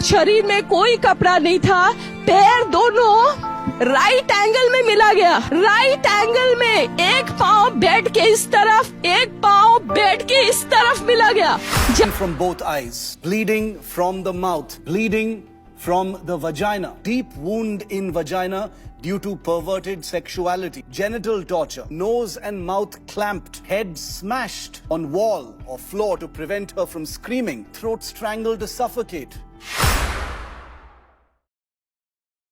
शरीर में कोई कपड़ा नहीं था, पैर दोनों राइट एंगल में मिला गया, राइट एंगल में एक पाँव बेड के इस तरफ, एक पाँव बेड के इस तरफ मिला गया। From both eyes, bleeding from the mouth, bleeding from the vagina, deep wound in vagina due to perverted sexuality, genital torture, nose and mouth clamped, head smashed on wall or floor to prevent her from screaming, throat strangled to suffocate.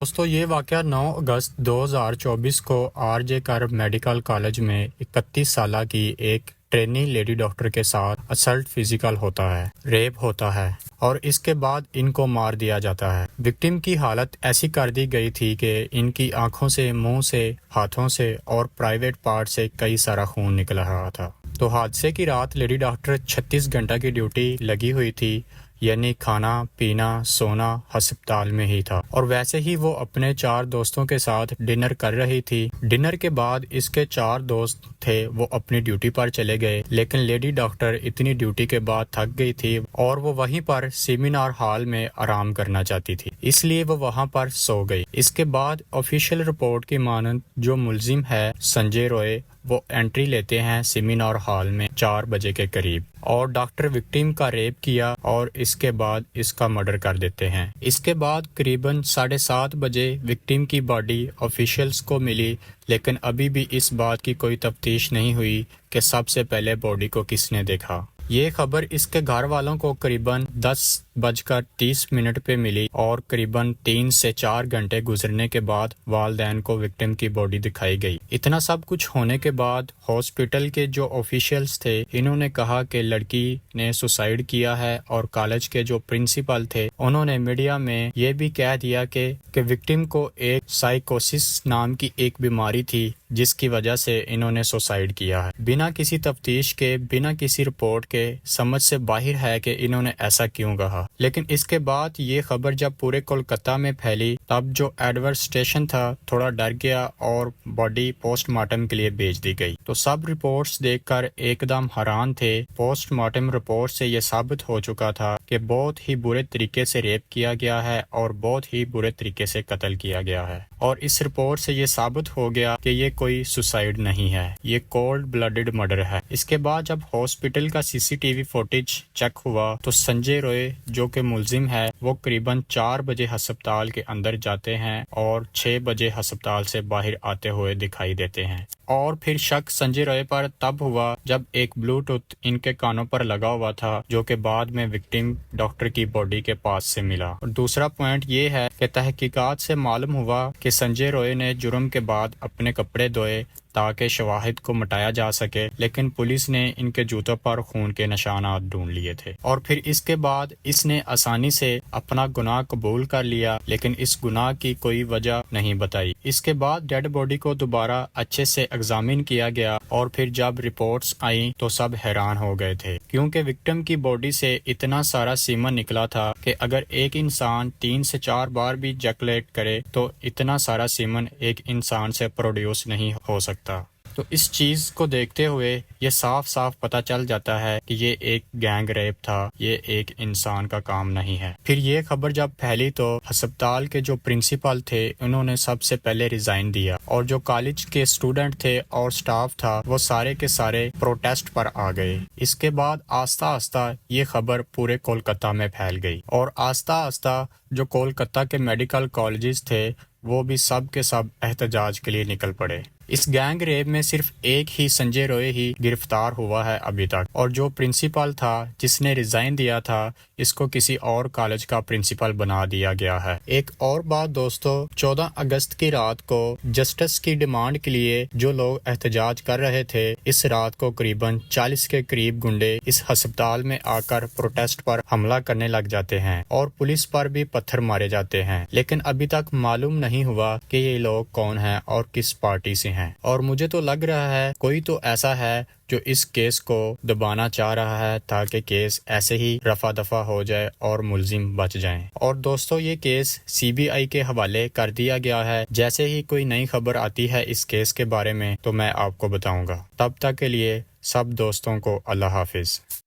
दोस्तों ये वाक़या 9 अगस्त 2024 को RJ कर medical college में 31 साल की एक trainee lady doctor के साथ असल्ट फिजिकल होता है, रेप होता है और इसके बाद इनको मार दिया जाता है। विक्टिम की हालत ऐसी कर दी गई थी कि इनकी आंखों से, मुंह से, हाथों से और प्राइवेट पार्ट से कई सारा खून निकल रहा था। तो हादसे की रात लेडी डॉक्टर 36 घंटा की ड्यूटी लगी हुई थी, यानी खाना पीना सोना अस्पताल में ही था। और वैसे ही वो अपने 4 दोस्तों के साथ डिनर कर रही थी। डिनर के बाद इसके 4 दोस्त थे वो अपनी ड्यूटी पर चले गए, लेकिन लेडी डॉक्टर इतनी ड्यूटी के बाद थक गई थी और वो वहीं पर सेमिनार हॉल में आराम करना चाहती थी, इसलिए वो वहां पर सो गई। इसके बाद ऑफिशियल रिपोर्ट की मानंद जो मुलजिम है संजय रॉय, वो एंट्री लेते हैं सेमिनार हॉल में 4 बजे के करीब और डॉक्टर विक्टिम का रेप किया और इसके बाद इसका मर्डर कर देते हैं। इसके बाद करीबन 7:30 बजे विक्टिम की बॉडी ऑफिशियल्स को मिली, लेकिन अभी भी इस बात की कोई तफ्तीश नहीं हुई कि सबसे पहले बॉडी को किसने देखा। ये खबर इसके घर वालों को करीबन 10:30 पे मिली और करीबन 3 से 4 घंटे गुजरने के बाद वालिदैन को विक्टिम की बॉडी दिखाई गई। इतना सब कुछ होने के बाद हॉस्पिटल के जो ऑफिशियल्स थे इन्होंने कहा कि लड़की ने सुसाइड किया है और कॉलेज के जो प्रिंसिपल थे उन्होंने मीडिया में ये भी कह दिया कि विक्टिम को एक साइकोसिस नाम की एक बीमारी थी जिसकी वजह से इन्होंने सुसाइड किया है। बिना किसी तफ्तीश के, बिना किसी रिपोर्ट के समझ से बाहर है कि इन्होंने ऐसा क्यों कहा। लेकिन इसके बाद ये खबर जब पूरे कोलकाता में फैली तब जो एडवर्ड स्टेशन था थोड़ा डर गया और बॉडी पोस्टमार्टम के लिए भेज दी गई। तो सब रिपोर्ट्स देखकर एकदम हैरान थे। पोस्टमार्टम रिपोर्ट से ये साबित हो चुका था कि बहुत ही बुरे तरीके से रेप किया गया है और बहुत ही बुरे तरीके से कत्ल किया गया है। और इस रिपोर्ट से ये साबित हो गया कि ये कोई सुसाइड नहीं है, ये कोल्ड ब्लडेड मर्डर है। इसके बाद जब हॉस्पिटल का सीसीटीवी फुटेज चेक हुआ तो संजय रॉय जो कि मुलजिम है वो करीबन 4 बजे अस्पताल के अंदर जाते हैं और 6 बजे अस्पताल से बाहर आते हुए दिखाई देते हैं। और फिर शक संजय रॉय पर तब हुआ जब एक ब्लूटूथ इनके कानों पर लगा हुआ था जो कि बाद में विक्टिम डॉक्टर की बॉडी के पास से मिला। और दूसरा पॉइंट ये है कि तहकीकात से मालूम हुआ कि संजय रॉय ने जुर्म के बाद अपने कपड़े धोए ताकि शवाहिद को मिटाया जा सके, लेकिन पुलिस ने इनके जूतों पर खून के निशानात ढूंढ लिए थे। और फिर इसके बाद इसने आसानी से अपना गुनाह कबूल कर लिया, लेकिन इस गुनाह की कोई वजह नहीं बताई। इसके बाद डेड बॉडी को दोबारा अच्छे से एग्जामिन किया गया और फिर जब रिपोर्ट्स आई तो सब हैरान हो गए थे, क्योंकि विक्टिम की बॉडी से इतना सारा सीमन निकला था कि अगर एक इंसान 3 से 4 बार भी जैकुलेट करे तो इतना सारा सीमन एक इंसान से प्रोड्यूस नहीं हो सकता। तो इस चीज को देखते हुए ये साफ साफ पता चल जाता है कि ये एक गैंग रेप था, ये एक इंसान का काम नहीं है। फिर ये खबर जब फैली तो अस्पताल के जो प्रिंसिपल थे उन्होंने सबसे पहले रिजाइन दिया और जो कॉलेज के स्टूडेंट थे और स्टाफ था वो सारे के सारे प्रोटेस्ट पर आ गए। इसके बाद आस्ता आस्ता ये खबर पूरे कोलकाता में फैल गई और आस्ता आस्ता जो कोलकाता के मेडिकल कॉलेजेस थे वो भी सब के सब एहतजाज के लिए निकल पड़े। इस गैंग रेप में सिर्फ एक ही संजय रॉय ही गिरफ्तार हुआ है अभी तक, और जो प्रिंसिपल था जिसने रिजाइन दिया था इसको किसी और कॉलेज का प्रिंसिपल बना दिया गया है। एक और बात दोस्तों, 14 अगस्त की रात को जस्टिस की डिमांड के लिए जो लोग एहतजाज कर रहे थे, इस रात को करीबन 40 के करीब गुंडे इस अस्पताल में आकर प्रोटेस्ट पर हमला करने लग जाते हैं और पुलिस पर भी पत्थर मारे जाते हैं। लेकिन अभी तक मालूम नहीं हुआ कि ये लोग कौन हैं और किस पार्टी से हैं। और मुझे तो लग रहा है कोई तो ऐसा है जो इस केस को दबाना चाह रहा है ताकि केस ऐसे ही रफा दफा हो जाए और मुलजिम बच जाएं। और दोस्तों ये केस सीबीआई के हवाले कर दिया गया है। जैसे ही कोई नई खबर आती है इस केस के बारे में तो मैं आपको बताऊंगा। तब तक के लिए सब दोस्तों को अल्लाह हाफिज।